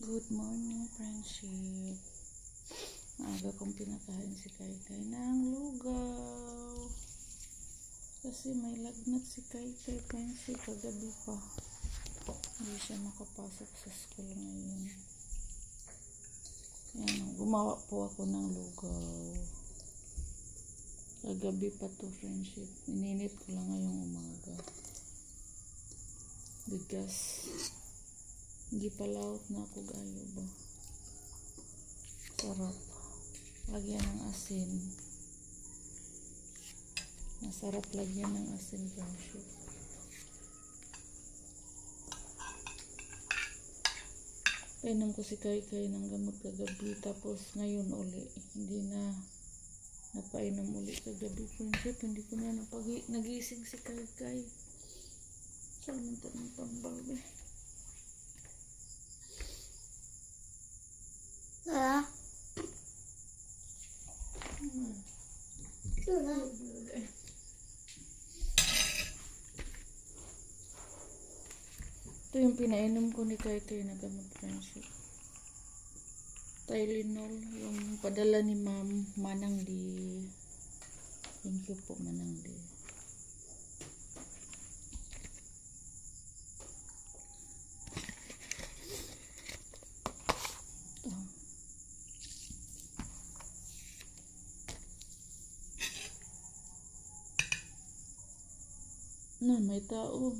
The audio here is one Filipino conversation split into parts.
Good morning, friendship. Maaga kong pinakain si Kaykay ng lugaw. Kasi may lagnat si Kaykay, friendship, kagabi pa. Hindi siya makapasok sa school ngayon. Ayan, gumawa po ako ng lugaw. Kagabi pa to, friendship. Ininit ko lang ngayong umaga. Bigas. Hindi pa laot na ako gayo ba. Sarap. Lagyan ng asin. Masarap lagyan ng asin, friendship. Painom ko si Kaykay ng gamot kagabi. Tapos ngayon uli. Hindi na napainom uli kagabi, friendship. Hindi ko na nagising si Kaykay. Saan nito ng tambal ba? Ito yung pinainom ko ni Kaykay na gamot, friendship. Tylenol, yung padala ni Ma'am Manangdi. Thank you po, Manangdi. Na, may tao.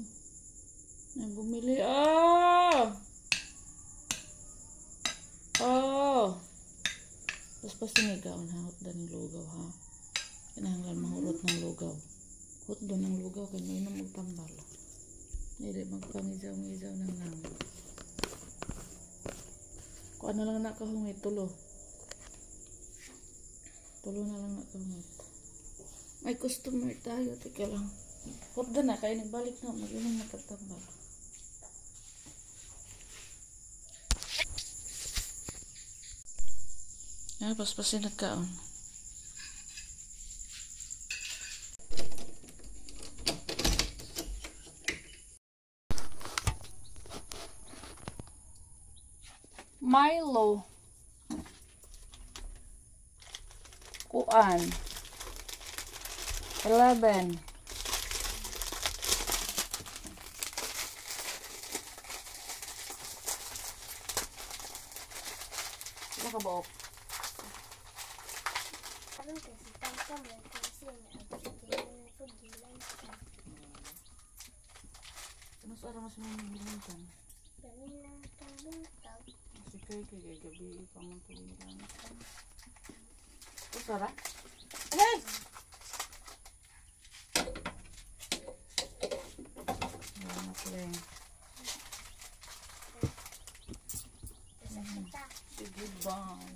May bumili. Tapos pa sinigaon, hahot doon ng lugaw, ha? Kinahanglan mahurot ng lugaw. Hot doon ng lugaw, kaya may nang magtambal. Hindi magpangizaw-ngizaw ng nangod. Kung ano lang nakahungit, tulo. Tulo na lang nakahungit. May customer tayo, tika lang. Hop doon na, kaya nagbalik na, mag-inom na katambal. Paspasin nagkaon. Milo. Kuan. 11. Nakabaok. Ano sa araw mas mamilitan? Si Kaykay gabi pa mong tulitan. O sarap? Hey! Salamat rin. Sige, bye.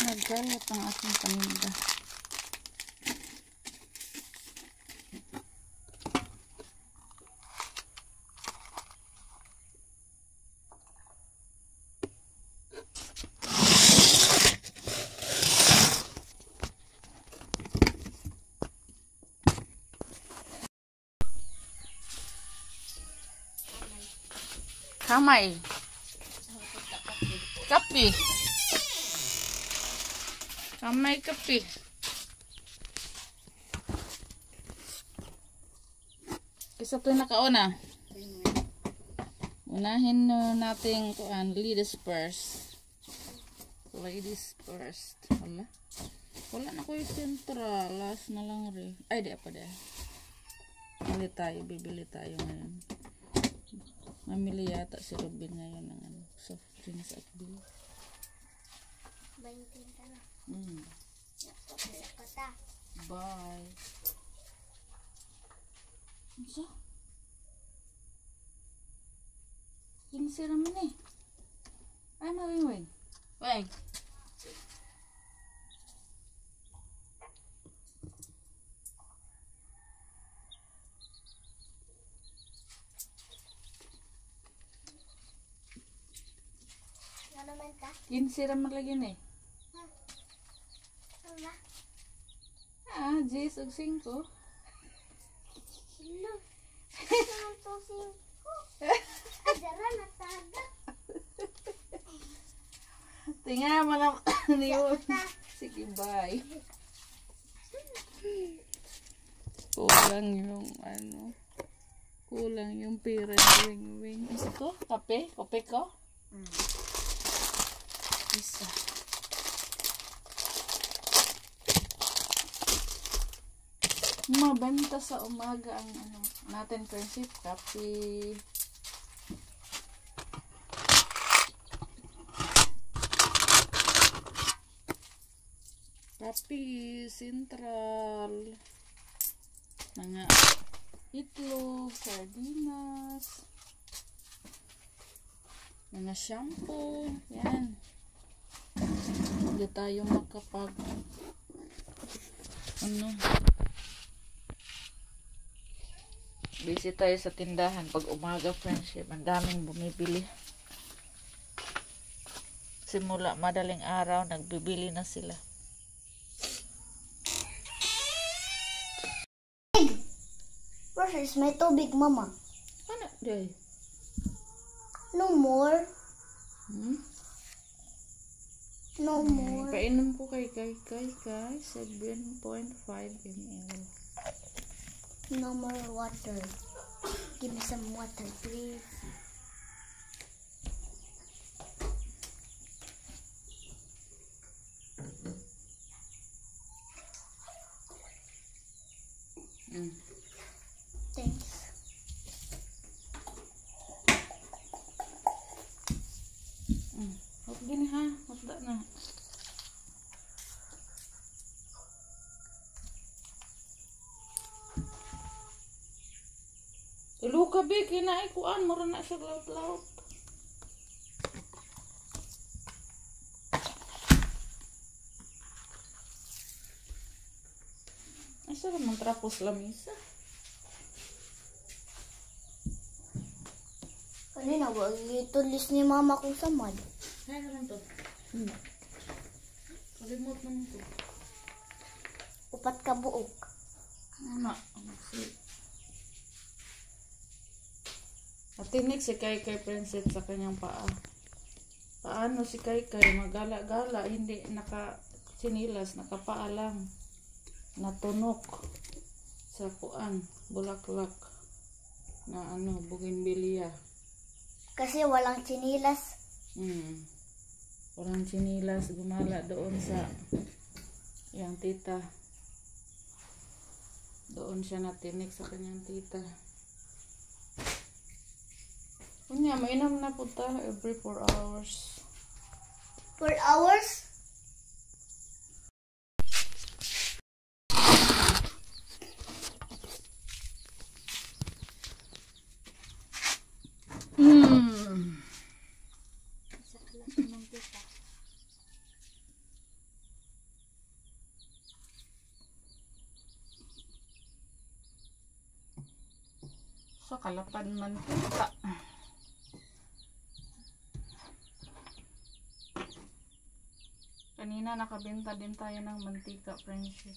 Nagkalat ang aking paninda. Kamay. Kapi. Kamay kapi. Isa ito nakauna. Unahin natin kuan ladies first. Ladies first. Wala na ko yung sentra. Last na lang rin. Ay, di apa deh. Bibili tayo ngayon. Mamili yata si Robin ngayon ng soft drinks at beer. 20 ka na. Bye. Ano 15 naman eh. Ay, mawing-wing. Weng. Ano naman ka? 15 naman lagi na eh. Wala. Ah, 10 og 5. Hello. Ano to 5? Ay, dara nataga. Tingnan mo lang niyo. Sige, bye. Kulang yung ano. Kulang yung pera ni Wing-Wing. Isa ko? Kape? Kape ko? Isa. Mabenta sa umaga ang ano natin friendship. Kape. Kape Central. Mga itlog, sardinas, mga shampoo, yan. Hindi tayo makapag ano, busy tayo sa tindahan pag umaga friendship, ang daming bumibili. Simula madaling araw nagbibili na sila. Precious, may tubig, mama. Ano, Joy? No more. Hmm? No more. Painom ko kay 7.5 ml. No more water. Give me some water, please. Thanks. Huwag gini ha. Hapda na. Tulo ka be. Kinaay kuan. Mura na siya laut-laut. Ay, sarap mang trapos lamisa. Kanina, wag itulis ni mama kung samad. Ay, naman to. Kalimot naman to. Upat ka buok. Ano? Matinik si Kai Princess sa kanyang paa. Paano si Kai magala-gala, hindi naka-sinilas, nakapaa lang. Natunok sa kuan, bulaklak na ano, bougainvillea. Kasi walang chinilas. Walang sinilas, gumala doon sa yang tita. Doon siya natinik sa kanyang tita. Kunya, mainam na po ta every 4 hours. 4 hours? So, kalapad mantika. Kanina nakabenta din tayo ng mantika, friendship.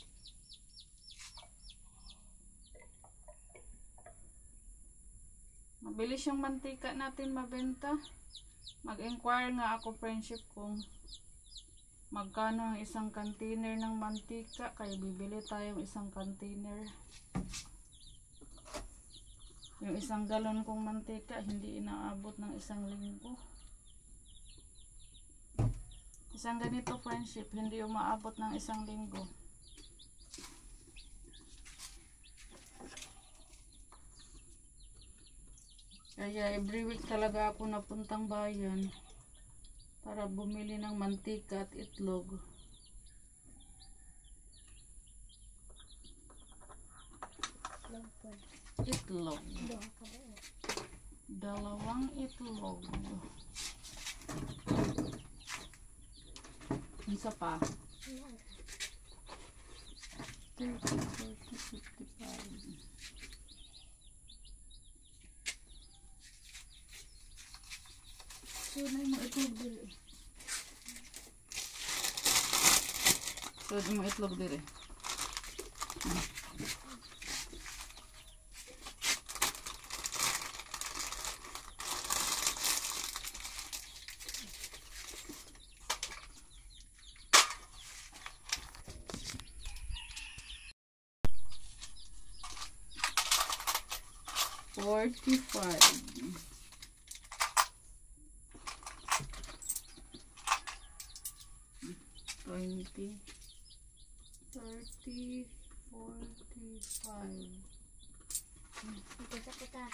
Mabilis yung mantika natin mabenta. Mag-inquire nga ako, friendship, kung magkano ang isang container ng mantika. Kaya bibili tayong isang container. Yung isang galon kong mantika, hindi inaabot ng 1 linggo. Isang ganito, friendship, hindi umaabot ng 1 linggo. Kaya every week talaga ako napuntang bayan para bumili ng mantika at itlog. Itlog. Dalawang itlog. Isa pa. 30, 40, 55. So, na yung itlog dili. So, yung itlog dili. $45. 20, 30, 45. Puta-puta.